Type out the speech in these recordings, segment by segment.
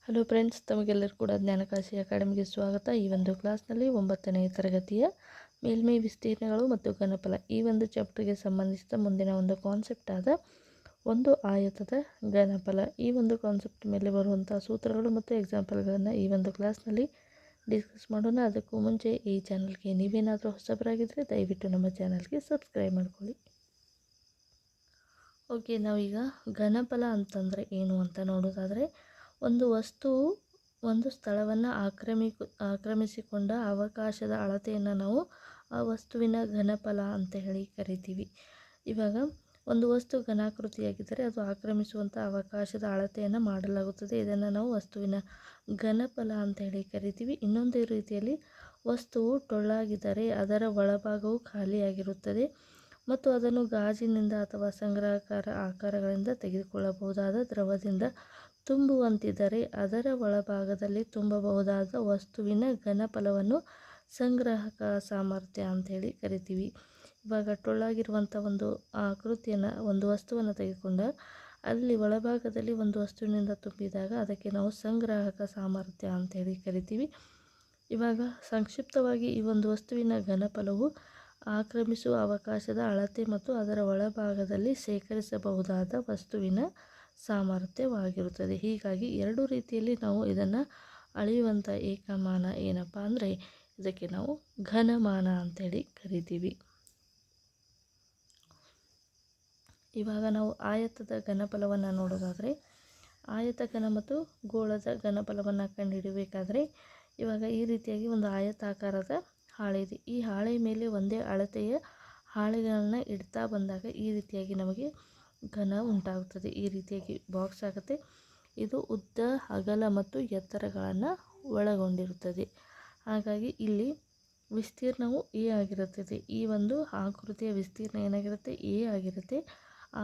Hello friends, ತಮಗೆಲ್ಲರೂ ಕೂಡ ಜ್ಞಾನಕಾಶಿ ಅಕಾಡೆಮಿಗೆ ಸ್ವಾಗತ. ಈ ಒಂದು ಕ್ಲಾಸ್ನಲ್ಲಿ 9ನೇ ತರಗತಿಯ ಮೇಲ್ಮೈ ವಿಸ್ತೀರ್ಣಗಳು ಮತ್ತು ಘನಫಲ ಈ ಒಂದು ಚಾಪ್ಟರ್ಗೆ ಸಂಬಂಧಿಸಿದ ಮುಂದಿನ ಒಂದು ಕಾನ್ಸೆಪ್ಟ್ ಆದ ಒಂದು ಆಯತದ ಘನಫಲ ಈ ಒಂದು ಕಾನ್ಸೆಪ್ಟ್ ಮೇಲೆ ಬರುವಂಥ ಸೂತ್ರಗಳು ಮತ್ತು ಎಕ್ಸಾಂಪಲ್ಗಳನ್ನು ಈ ಒಂದು ಕ್ಲಾಸ್ನಲ್ಲಿ ಡಿಸ್ಕಸ್ ಮಾಡೋಣ. ಅದಕ್ಕೂ ಮುಂಚೆ ಈ ಚಾನಲ್ಗೆ ನೀವೇನಾದರೂ ಹೊಸಬರಾಗಿದ್ದರೆ ದಯವಿಟ್ಟು ನಮ್ಮ ಚಾನಲ್ಗೆ ಸಬ್ಸ್ಕ್ರೈಬ್ ಮಾಡ್ಕೊಳ್ಳಿ. ಓಕೆ, ನಾವೀಗ ಘನಫಲ ಅಂತಂದರೆ ಏನು ಅಂತ ನೋಡೋದಾದರೆ, ಒಂದು ವಸ್ತುವು ಒಂದು ಸ್ಥಳವನ್ನು ಆಕ್ರಮಿಸಿಕೊಂಡ ಅವಕಾಶದ ಅಳತೆಯನ್ನು ನಾವು ಆ ವಸ್ತುವಿನ ಘನಫಲ ಅಂತ ಹೇಳಿ ಕರಿತೀವಿ. ಇವಾಗ ಒಂದು ವಸ್ತು ಘನಾಕೃತಿಯಾಗಿದ್ದರೆ ಅದು ಆಕ್ರಮಿಸುವಂಥ ಅವಕಾಶದ ಅಳತೆಯನ್ನು ಮಾಡಲಾಗುತ್ತದೆ. ಇದನ್ನು ನಾವು ವಸ್ತುವಿನ ಘನಫಲ ಅಂತ ಹೇಳಿ ಕರಿತೀವಿ. ಇನ್ನೊಂದು ರೀತಿಯಲ್ಲಿ ವಸ್ತುವು ಟೊಳ್ಳಾಗಿದ್ದರೆ ಅದರ ಒಳಭಾಗವು ಖಾಲಿಯಾಗಿರುತ್ತದೆ ಮತ್ತು ಅದನ್ನು ಗಾಜಿನಿಂದ ಅಥವಾ ಸಂಗ್ರಹಕಾರ ಆಕಾರಗಳಿಂದ ತೆಗೆದುಕೊಳ್ಳಬಹುದಾದ ದ್ರವದಿಂದ ತುಂಬುವಂತಿದ್ದರೆ ಅದರ ಒಳಭಾಗದಲ್ಲಿ ತುಂಬಬಹುದಾದ ವಸ್ತುವಿನ ಘನಫಲವನ್ನು ಸಂಗ್ರಾಹಕ ಸಾಮರ್ಥ್ಯ ಅಂಥೇಳಿ ಕರಿತೀವಿ. ಇವಾಗ ಟೊಳ್ಳಾಗಿರುವಂಥ ಒಂದು ಆಕೃತಿಯನ್ನು, ಒಂದು ವಸ್ತುವನ್ನು ತೆಗೆದುಕೊಂಡ ಅಲ್ಲಿ ಒಳಭಾಗದಲ್ಲಿ ಒಂದು ವಸ್ತುವಿನಿಂದ ತುಂಬಿದಾಗ ಅದಕ್ಕೆ ನಾವು ಸಂಗ್ರಾಹಕ ಸಾಮರ್ಥ್ಯ ಅಂಥೇಳಿ ಕರಿತೀವಿ. ಇವಾಗ ಸಂಕ್ಷಿಪ್ತವಾಗಿ ಈ ಒಂದು ವಸ್ತುವಿನ ಘನಫಲವು ಆಕ್ರಮಿಸುವ ಅವಕಾಶದ ಅಳತೆ ಮತ್ತು ಅದರ ಒಳಭಾಗದಲ್ಲಿ ಶೇಖರಿಸಬಹುದಾದ ವಸ್ತುವಿನ ಸಾಮರ್ಥ್ಯವಾಗಿರುತ್ತದೆ. ಹೀಗಾಗಿ ಎರಡು ರೀತಿಯಲ್ಲಿ ನಾವು ಇದನ್ನು ಅಳೆಯುವಂಥ ಏಕಮಾನ ಏನಪ್ಪ ಅಂದರೆ ಇದಕ್ಕೆ ನಾವು ಘನಮಾನ ಅಂತೇಳಿ ಕರಿತೀವಿ. ಇವಾಗ ನಾವು ಆಯತದ ಘನಫಲವನ್ನು ನೋಡೋದಾದರೆ, ಆಯತ ಘನ ಮತ್ತು ಗೋಳದ ಘನಫಲವನ್ನು ಕಂಡುಹಿಡಿಯಬೇಕಾದ್ರೆ ಇವಾಗ ಈ ರೀತಿಯಾಗಿ ಒಂದು ಆಯತಾಕಾರದ ಹಾಳೆ ಇದೆ. ಈ ಹಾಳೆ ಮೇಲೆ ಒಂದೇ ಅಳತೆಯ ಹಾಳೆಗಳನ್ನು ಇಡ್ತಾ ಬಂದಾಗ ಈ ರೀತಿಯಾಗಿ ನಮಗೆ ಘನ ಉಂಟಾಗುತ್ತದೆ. ಈ ರೀತಿಯಾಗಿ ಬಾಕ್ಸ್ ಆಗುತ್ತೆ. ಇದು ಉದ್ದ, ಅಗಲ ಮತ್ತು ಎತ್ತರಗಳನ್ನು ಒಳಗೊಂಡಿರುತ್ತದೆ. ಹಾಗಾಗಿ ಇಲ್ಲಿ ವಿಸ್ತೀರ್ಣವು ಎ ಆಗಿರುತ್ತದೆ. ಈ ಒಂದು ಆಕೃತಿಯ ವಿಸ್ತೀರ್ಣ ಏನಾಗಿರುತ್ತೆ? ಎ ಆಗಿರುತ್ತೆ.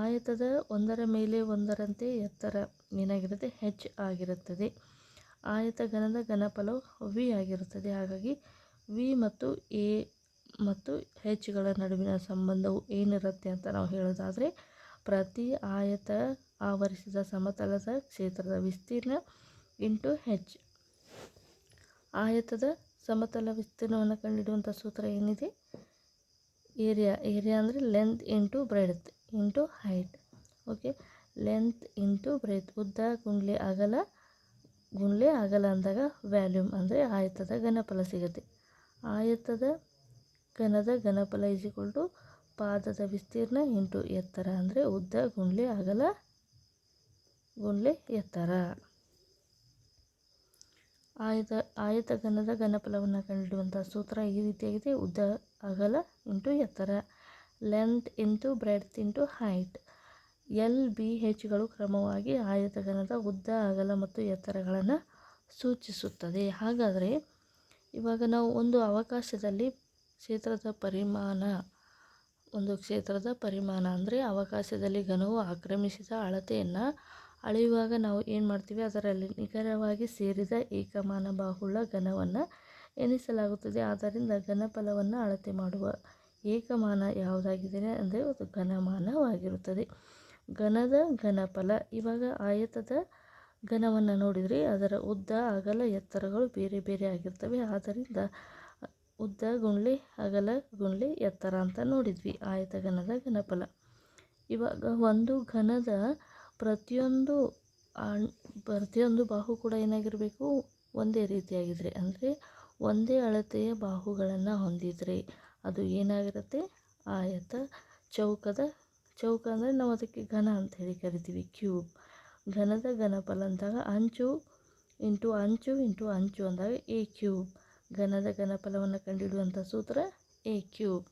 ಆಯತದ ಒಂದರ ಮೇಲೆ ಒಂದರಂತೆ ಎತ್ತರ ಏನಾಗಿರುತ್ತೆ? ಹೆಚ್ ಆಗಿರುತ್ತದೆ. ಆಯತ ಘನದ ಘನಫಲವು ವಿ ಆಗಿರುತ್ತದೆ. ಹಾಗಾಗಿ ವಿ ಮತ್ತು ಎ ಮತ್ತು ಹೆಚ್ಗಳ ನಡುವಿನ ಸಂಬಂಧವು ಏನಿರುತ್ತೆ ಅಂತ ನಾವು ಹೇಳೋದಾದರೆ, ಪ್ರತಿ ಆಯತ ಆವರಿಸಿದ ಸಮತಲದ ಕ್ಷೇತ್ರದ ವಿಸ್ತೀರ್ಣ ಇಂಟು ಹೆಚ್. ಆಯತದ ಸಮತಲ ವಿಸ್ತೀರ್ಣವನ್ನು ಕಂಡುಹಿಡಿಯುವಂಥ ಸೂತ್ರ ಏನಿದೆ? ಏರಿಯಾ ಅಂದರೆ length into breadth into height. Okay, length into breadth, ಉದ್ದ ಗುಂಡ್ಲೆ ಅಗಲ ಅಂದಾಗ ವ್ಯಾಲ್ಯೂಮ್ ಅಂದರೆ ಆಯತದ ಘನಫಲ ಸಿಗುತ್ತೆ. ಆಯತದ ಘನದ ಘನಫಲ = ಪಾದದ ವಿಸ್ತೀರ್ಣ ಇಂಟು ಎತ್ತರ ಅಂದರೆ ಉದ್ದ ಗುಂಡ್ಲೆ ಅಗಲ ಗುಂಡ್ಲೆ ಎತ್ತರ. ಆಯತ ಘನದ ಘನಫಲವನ್ನು ಕಂಡುಹಿಡಿಯುವಂಥ ಸೂತ್ರ ಈ ರೀತಿಯಾಗಿದೆ: ಉದ್ದ ಅಗಲ ಇಂಟು ಎತ್ತರ, length into breadth into height. L, B, ಹೆಚ್ಗಳು ಕ್ರಮವಾಗಿ ಆಯತ ಘನದ ಉದ್ದ, ಅಗಲ ಮತ್ತು ಎತ್ತರಗಳನ್ನು ಸೂಚಿಸುತ್ತದೆ. ಹಾಗಾದರೆ ಇವಾಗ ನಾವು ಒಂದು ಅವಕಾಶದಲ್ಲಿ ಕ್ಷೇತ್ರದ ಪರಿಮಾಣ ಅಂದರೆ ಅವಕಾಶದಲ್ಲಿ ಘನವು ಆಕ್ರಮಿಸಿದ ಅಳತೆಯನ್ನು ಅಳೆಯುವಾಗ ನಾವು ಏನು ಮಾಡ್ತೀವಿ? ಅದರಲ್ಲಿ ನಿಖರವಾಗಿ ಸೇರಿದ ಏಕಮಾನ ಬಾಹುಳ್ಳ ಘನವನ್ನು ಎಣಿಸಲಾಗುತ್ತದೆ. ಆದ್ದರಿಂದ ಘನಫಲವನ್ನು ಅಳತೆ ಮಾಡುವ ಏಕಮಾನ ಯಾವುದಾಗಿದೆ ಅಂದರೆ ಅದು ಘನಮಾನವಾಗಿರುತ್ತದೆ. ಘನದ ಘನಫಲ. ಇವಾಗ ಆಯತದ ಘನವನ್ನು ನೋಡಿದರೆ ಅದರ ಉದ್ದ, ಅಗಲ, ಎತ್ತರಗಳು ಬೇರೆ ಬೇರೆ ಆಗಿರ್ತವೆ. ಆದ್ದರಿಂದ ಉದ್ದ ಗುಂಡ್ಲೆ ಅಗಲ ಗುಂಡ್ಲೆ ಎತ್ತರ ಅಂತ ನೋಡಿದ್ವಿ ಆಯತ ಘನದ ಘನಫಲ. ಇವಾಗ ಒಂದು ಘನದ ಪ್ರತಿಯೊಂದು ಬಾಹು ಕೂಡ ಏನಾಗಿರಬೇಕು? ಒಂದೇ ರೀತಿಯಾಗಿದ್ದರೆ, ಅಂದರೆ ಒಂದೇ ಅಳತೆಯ ಬಾಹುಗಳನ್ನು ಹೊಂದಿದರೆ ಅದು ಏನಾಗಿರುತ್ತೆ? ಆಯತ. ಚೌಕ ಅಂದರೆ ನಾವು ಅದಕ್ಕೆ ಘನ ಅಂತ ಹೇಳಿ ಕರಿತೀವಿ, ಕ್ಯೂಬ್. ಘನದ ಘನಫಲ ಅಂದಾಗ ಅಂಚು ಇಂಟು ಅಂಚು ಇಂಟು ಅಂಚು ಅಂದಾಗ ಎ ಕ್ಯೂಬ್. ಘನದ ಘನಫಲವನ್ನು ಕಂಡುಹಿಡಿಯುವಂಥ ಸೂತ್ರ ಎ ಕ್ಯೂಬ್.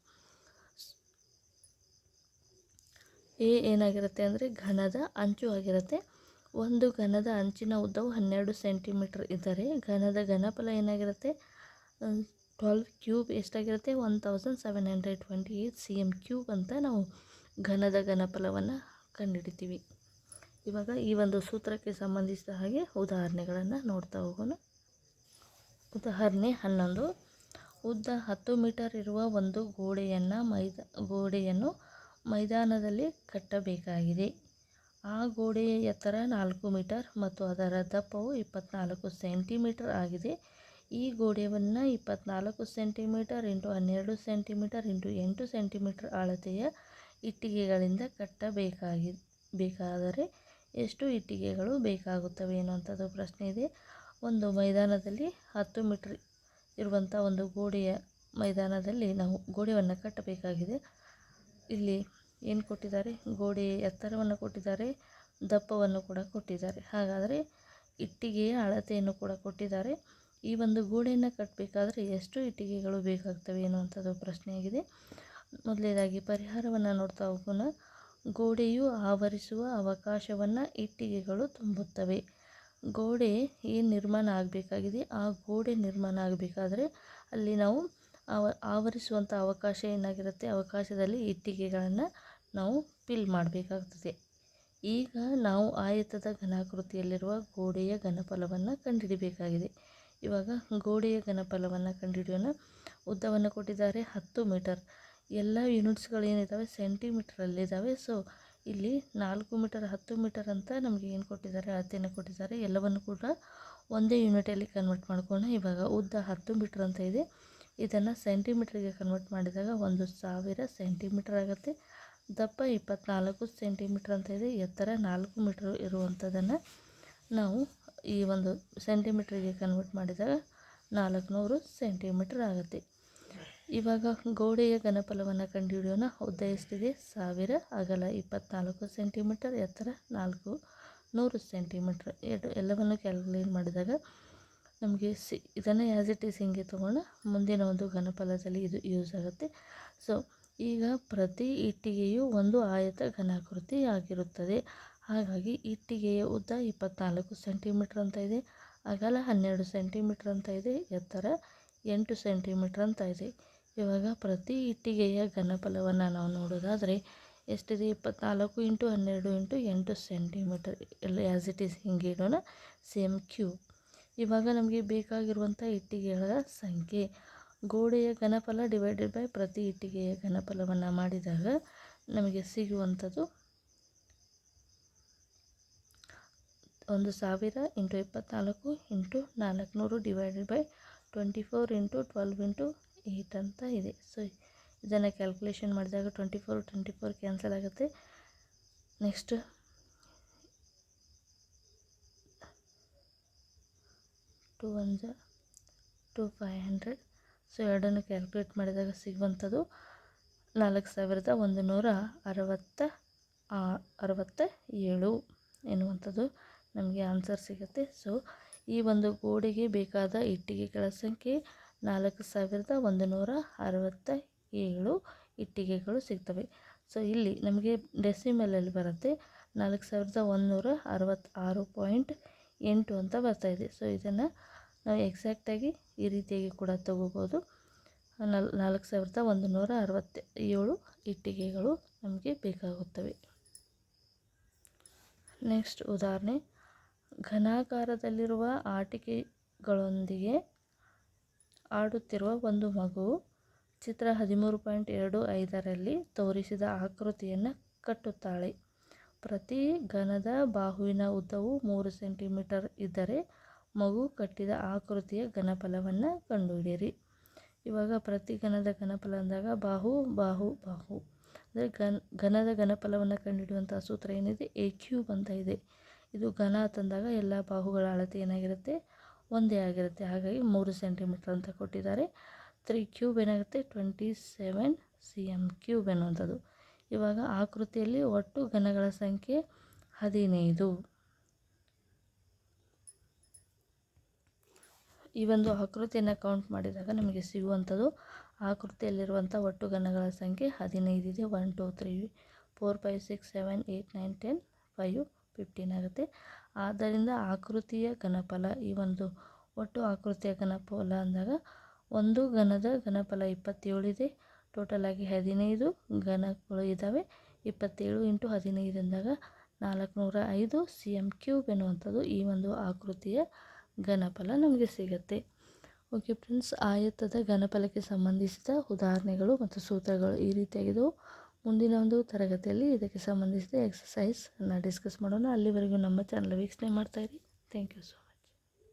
ಎ ಏನಾಗಿರುತ್ತೆ ಅಂದರೆ ಘನದ ಅಂಚು ಆಗಿರುತ್ತೆ. ಒಂದು ಘನದ ಅಂಚಿನ ಉದ್ದವು 12 ಸೆಂಟಿಮೀಟರ್ ಇದ್ದರೆ ಘನದ ಘನಫಲ ಏನಾಗಿರುತ್ತೆ? 12 ಕ್ಯೂಬ್ ಎಷ್ಟಾಗಿರುತ್ತೆ? 1728 cm³ ಅಂತ ನಾವು ಘನದ ಘನಫಲವನ್ನು ಕಂಡುಹಿಡಿತೀವಿ. ಇವಾಗ ಈ ಒಂದು ಸೂತ್ರಕ್ಕೆ ಸಂಬಂಧಿಸಿದ ಹಾಗೆ ಉದಾಹರಣೆಗಳನ್ನು ನೋಡ್ತಾ ಹೋಗೋಣ. ಉದಾಹರಣೆ 11. ಉದ್ದ 10 ಮೀಟರ್ ಇರುವ ಒಂದು ಗೋಡೆಯನ್ನು ಮೈದಾನದಲ್ಲಿ ಕಟ್ಟಬೇಕಾಗಿದೆ. ಆ ಗೋಡೆಯ ಎತ್ತರ 4 ಮೀಟರ್ ಮತ್ತು ಅದರ ದಪ್ಪವು 24 ಸೆಂಟಿಮೀಟರ್ ಆಗಿದೆ. ಈ ಗೋಡೆಯನ್ನು 24 centimetre into 12 centimetre into 8 centimetre ಅಳತೆಯ ಇಟ್ಟಿಗೆಗಳಿಂದ ಬೇಕಾದರೆ ಎಷ್ಟು ಇಟ್ಟಿಗೆಗಳು ಬೇಕಾಗುತ್ತವೆ ಎನ್ನುವಂಥದ್ದು ಪ್ರಶ್ನೆ ಇದೆ. ಒಂದು ಮೈದಾನದಲ್ಲಿ 10 ಮೀಟರ್ ಇರುವಂಥ ಒಂದು ಗೋಡೆಯ ಮೈದಾನದಲ್ಲಿ ನಾವು ಗೋಡೆಯನ್ನು ಕಟ್ಟಬೇಕಾಗಿದೆ. ಇಲ್ಲಿ ಏನು ಕೊಟ್ಟಿದ್ದಾರೆ, ಗೋಡೆಯ ಎತ್ತರವನ್ನು ಕೊಟ್ಟಿದ್ದಾರೆ, ದಪ್ಪವನ್ನು ಕೂಡ ಕೊಟ್ಟಿದ್ದಾರೆ. ಹಾಗಾದರೆ ಇಟ್ಟಿಗೆಯ ಅಳತೆಯನ್ನು ಕೂಡ ಕೊಟ್ಟಿದ್ದಾರೆ. ಈ ಒಂದು ಗೋಡೆಯನ್ನು ಕಟ್ಟಬೇಕಾದ್ರೆ ಎಷ್ಟು ಇಟ್ಟಿಗೆಗಳು ಬೇಕಾಗ್ತವೆ ಎನ್ನುವಂಥದ್ದು ಪ್ರಶ್ನೆಯಾಗಿದೆ. ಮೊದಲನೇದಾಗಿ ಪರಿಹಾರವನ್ನು ನೋಡ್ತಾ ಹೋಗೋಣ. ಗೋಡೆಯು ಆವರಿಸುವ ಅವಕಾಶವನ್ನು ಇಟ್ಟಿಗೆಗಳು ತುಂಬುತ್ತವೆ. ಗೋಡೆ ಏನು ನಿರ್ಮಾಣ ಆಗಬೇಕಾಗಿದೆ, ಆ ಗೋಡೆ ನಿರ್ಮಾಣ ಆಗಬೇಕಾದ್ರೆ ಅಲ್ಲಿ ನಾವು ಆವರಿಸುವಂಥ ಅವಕಾಶ ಏನಾಗಿರುತ್ತೆ, ಅವಕಾಶದಲ್ಲಿ ಇಟ್ಟಿಗೆಗಳನ್ನು ನಾವು ಫಿಲ್ ಮಾಡಬೇಕಾಗ್ತದೆ. ಈಗ ನಾವು ಆಯತದ ಘನಾಕೃತಿಯಲ್ಲಿರುವ ಗೋಡೆಯ ಘನಫಲವನ್ನು ಕಂಡುಹಿಡಿಯಬೇಕಾಗಿದೆ. ಇವಾಗ ಗೋಡೆಯ ಘನಫಲವನ್ನು ಕಂಡುಹಿಡಿಯೋಣ. ಉದ್ದವನ್ನು ಕೊಟ್ಟಿದ್ದಾರೆ 10 ಮೀಟರ್. ಎಲ್ಲ ಯೂನಿಟ್ಸ್ಗಳೇನಿದ್ದಾವೆ ಸೆಂಟಿಮೀಟ್ರಲ್ಲಿದ್ದಾವೆ. ಸೊ ಇಲ್ಲಿ 4 ಮೀಟರ್ 10 ಮೀಟರ್ ಅಂತ ನಮಗೆ ಏನು ಕೊಟ್ಟಿದ್ದಾರೆ, ಅಳತೆಯನ್ನು ಕೊಟ್ಟಿದ್ದಾರೆ. ಎಲ್ಲವನ್ನು ಕೂಡ ಒಂದೇ ಯೂನಿಟಲ್ಲಿ ಕನ್ವರ್ಟ್ ಮಾಡ್ಕೊಳ್ಳೋಣ. ಇವಾಗ ಉದ್ದ 10 ಮೀಟರ್ ಅಂತ ಇದೆ. ಇದನ್ನು ಸೆಂಟಿಮೀಟ್ರಿಗೆ ಕನ್ವರ್ಟ್ ಮಾಡಿದಾಗ 1000 ಸೆಂಟಿಮೀಟರ್ ಆಗುತ್ತೆ. ದಪ್ಪ 24 ಸೆಂಟಿಮೀಟರ್ ಅಂತ ಇದೆ. ಎತ್ತರ 4 ಮೀಟರ್ ಇರುವಂಥದ್ದನ್ನು ನಾವು ಈ ಒಂದು ಸೆಂಟಿಮೀಟ್ರಿಗೆ ಕನ್ವರ್ಟ್ ಮಾಡಿದಾಗ 400 ಸೆಂಟಿಮೀಟರ್ ಆಗುತ್ತೆ. ಇವಾಗ ಗೋಡೆಯ ಘನಫಲವನ್ನು ಕಂಡುಹಿಡಿಯೋಣ. ಉದ್ದ ಎಷ್ಟಿದೆ 1000, ಅಗಲ 24 ಸೆಂಟಿಮೀಟರ್, ಎತ್ತರ 400 ಸೆಂಟಿಮೀಟರ್. ಎಲ್ಲವನ್ನು ಕ್ಯಾಲ್ಕುಲೇಟ್ ಮಾಡಿದಾಗ ನಮಗೆ ಇದನ್ನು ಆ್ಯಸ್ ಇಟ್ ಈಸ್ ಹಿಂಗೆ ತೊಗೊಂಡು ಮುಂದಿನ ಒಂದು ಘನಫಲದಲ್ಲಿ ಇದು ಯೂಸ್ ಆಗುತ್ತೆ. ಸೊ ಈಗ ಪ್ರತಿ ಇಟ್ಟಿಗೆಯು ಒಂದು ಆಯತ ಘನಾಕೃತಿ ಆಗಿರುತ್ತದೆ. ಹಾಗಾಗಿ ಇಟ್ಟಿಗೆಯ ಉದ್ದ 24 ಸೆಂಟಿಮೀಟರ್ ಅಂತ ಇದೆ, ಅಗಲ 12 ಸೆಂಟಿಮೀಟರ್ ಅಂತ ಇದೆ, ಎತ್ತರ 8 ಸೆಂಟಿಮೀಟರ್ ಅಂತ ಇದೆ. ಇವಾಗ ಪ್ರತಿ ಇಟ್ಟಿಗೆಯ ಘನಫಲವನ್ನು ನಾವು ನೋಡೋದಾದರೆ ಎಷ್ಟಿದೆ, 24 ಇಂಟು 12 ಇಂಟು 8 ಸೆಂಟಿಮೀಟರ್. ಎಲ್ಲ ಆ್ಯಸ್ ಇಟ್ ಈಸ್ ಹಿಂಗೆ ಇಡೋಣ, ಸೇಮ್ ಕ್ಯೂಬ್. ಇವಾಗ ನಮಗೆ ಬೇಕಾಗಿರುವಂಥ ಇಟ್ಟಿಗೆಗಳ ಸಂಖ್ಯೆ, ಗೋಡೆಯ ಘನಫಲ ಡಿವೈಡೆಡ್ ಬೈ ಪ್ರತಿ ಇಟ್ಟಿಗೆಯ ಘನಫಲವನ್ನು ಮಾಡಿದಾಗ ನಮಗೆ ಸಿಗುವಂಥದ್ದು 1000 into 24 into 400 divided by 24 into 12 into 8 ಅಂತ ಇದೆ. ಸೊ ಇದನ್ನು ಕ್ಯಾಲ್ಕುಲೇಷನ್ ಮಾಡಿದಾಗ 24 ಕ್ಯಾನ್ಸಲ್ ಆಗುತ್ತೆ. ನೆಕ್ಸ್ಟ್ 2 1 2 500. ಸೊ ಎರಡನ್ನು ಕ್ಯಾಲ್ಕುಲೇಟ್ ಮಾಡಿದಾಗ ಸಿಗುವಂಥದ್ದು 4167 ಎನ್ನುವಂಥದ್ದು ನಮಗೆ ಆನ್ಸರ್ ಸಿಗುತ್ತೆ. ಸೊ ಈ ಒಂದು ಗೋಡೆಗೆ ಬೇಕಾದ ಇಟ್ಟಿಗೆಗಳ ಸಂಖ್ಯೆ 4167 ಇಟ್ಟಿಗೆಗಳು ಸಿಗ್ತವೆ. ಸೊ ಇಲ್ಲಿ ನಮಗೆ ಡೆಸಿಮಲಲ್ಲಿ ಬರುತ್ತೆ 4166.8 ಅಂತ ಬರ್ತಾಯಿದೆ. ಸೊ ಇದನ್ನು ನಾವು ಎಕ್ಸಾಕ್ಟಾಗಿ ಈ ರೀತಿಯಾಗಿ ಕೂಡ ತಗೋಬೋದು. 4167 ಇಟ್ಟಿಗೆಗಳು ನಮಗೆ ಬೇಕಾಗುತ್ತವೆ. ನೆಕ್ಸ್ಟ್ ಉದಾಹರಣೆ, ಘನಾಕಾರದಲ್ಲಿರುವ ಆಟಿಕೆಗಳೊಂದಿಗೆ ಆಡುತ್ತಿರುವ ಒಂದು ಮಗು ಚಿತ್ರ 13.25ರಲ್ಲಿ ತೋರಿಸಿದ ಆಕೃತಿಯನ್ನು ಕಟ್ಟುತ್ತಾಳೆ. ಪ್ರತಿ ಘನದ ಬಾಹುವಿನ ಉದ್ದವು 3 ಸೆಂಟಿಮೀಟರ್ ಇದ್ದರೆ ಮಗು ಕಟ್ಟಿದ ಆಕೃತಿಯ ಘನಫಲವನ್ನು ಕಂಡುಹಿಡಿಯಿರಿ. ಇವಾಗ ಪ್ರತಿ ಘನದ ಘನಫಲ ಅಂದಾಗ ಬಾಹು ಅಂದರೆ ಘನದ ಘನಫಲವನ್ನು ಕಂಡುಹಿಡಿಯುವಂಥ ಸೂತ್ರ ಏನಿದೆ, ಎ ಕ್ಯೂಬ್ ಅಂತ ಇದೆ. ಇದು ಘನ ಅಂತಂದಾಗ ಎಲ್ಲ ಬಾಹುಗಳ ಅಳತೆ ಏನಾಗಿರುತ್ತೆ, ಒಂದೇ ಆಗಿರುತ್ತೆ. ಹಾಗಾಗಿ 3 ಸೆಂಟಿಮೀಟರ್ ಅಂತ ಕೊಟ್ಟಿದ್ದಾರೆ. 3 ಕ್ಯೂಬ್ ಏನಾಗುತ್ತೆ 27 cm³ ಎನ್ನುವಂಥದ್ದು. ಇವಾಗ ಆಕೃತಿಯಲ್ಲಿ ಒಟ್ಟು ಘನಗಳ ಸಂಖ್ಯೆ 15. ಈ ಒಂದು ಆಕೃತಿಯನ್ನು ಕೌಂಟ್ ಮಾಡಿದಾಗ ನಮಗೆ ಸಿಗುವಂಥದ್ದು ಆಕೃತಿಯಲ್ಲಿರುವಂಥ ಒಟ್ಟು ಘನಗಳ ಸಂಖ್ಯೆ 15 ಇದೆ. 1 2 3 4 5 6 7 8 9 10 5 15 ಆಗುತ್ತೆ. ಆದ್ದರಿಂದ ಆಕೃತಿಯ ಘನಫಲ, ಈ ಒಂದು ಒಟ್ಟು ಆಕೃತಿಯ ಘನಫಲ ಅಂದಾಗ ಒಂದು ಘನದ ಘನಫಲ 27 ಇದೆ. ಟೋಟಲ್ ಆಗಿ 15 ಘನಗಳು ಇದ್ದಾವೆ. 27 ಇಂಟು 15 ಅಂದಾಗ 405 cm³ ಎನ್ನುವಂಥದ್ದು ಈ ಒಂದು ಆಕೃತಿಯ ಘನಫಲ ನಮಗೆ ಸಿಗುತ್ತೆ. ಓಕೆ ಫ್ರೆಂಡ್ಸ್, ಆಯತದ ಘನಫಲಕ್ಕೆ ಸಂಬಂಧಿಸಿದ ಉದಾಹರಣೆಗಳು ಮತ್ತು ಸೂತ್ರಗಳು ಈ ರೀತಿಯಾಗಿದ್ದವು. ಮುಂದಿನ ಒಂದು ತರಗತಿಯಲ್ಲಿ ಇದಕ್ಕೆ ಸಂಬಂಧಿಸಿದ ಎಕ್ಸಸೈಸನ್ನು ಡಿಸ್ಕಸ್ ಮಾಡೋಣ. ಅಲ್ಲಿವರೆಗೂ ನಮ್ಮ ಚಾನಲ್ ವೀಕ್ಷಣೆ ಮಾಡ್ತಾಯಿರಿ. Thank you so much.